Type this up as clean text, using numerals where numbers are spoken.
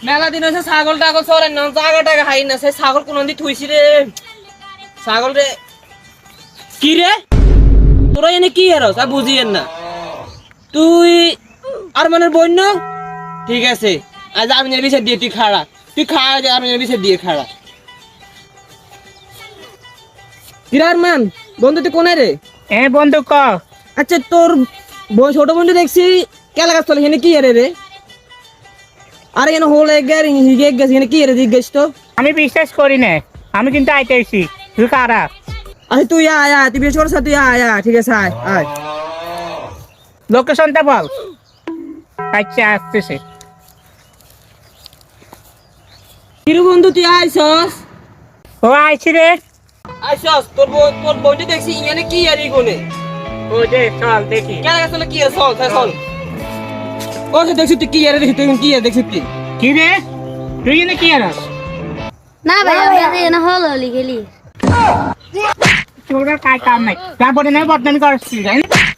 মেলা দিন হয়েছে ছাগল টাগল চড়েন না জাগা টাকা হাই না সেই ছাগল কোন দিন থুইছি রে ছাগল রে কি রে তোরা এনে কি এর তা বুঝিয়েন না তুই আর মানে বন্য ঠিক আছে আজ আমি বিষয় দিয়ে তুই খাড়া তুই খাড়া যে আমি বিষয় দিয়ে খাড়া কিরার মান বন্ধু তুই কোনে রে বন্ধু ক আচ্ছা তোর ছোট বন্ধু দেখছি কেলা গাছ চলে এখানে কি এরে রে আর এখানে হোল এক হিগে গেছে এখানে কি এরে জিজ্ঞেস তো আমি বিশ্বাস করি না আমি কিন্তু আইতেছি তুই কারা আচ্ছা তুই আয় আয় তুই বেশ করছ তুই আয় আয় ঠিক আছে আয় আয় লোকেশনটা বল আচ্ছা আসতেছে কিরু বন্ধু তুই আইছস ও আইছি রে আইছস তোর বইটা দেখছি এখানে কি এরি কোনে ও যে চল দেখি কেলা গাছ চলে কি এর চল চল ও দেখছি তুই কি এরে দেখছি তুই কি এর দেখছিস তুই কি রে তুই এনে কি আরস না ভাই আমরা এখানে হল হলি খেলি তোর কাজ কাম নাই তারপরে নাই বদনামি করছিস তাই না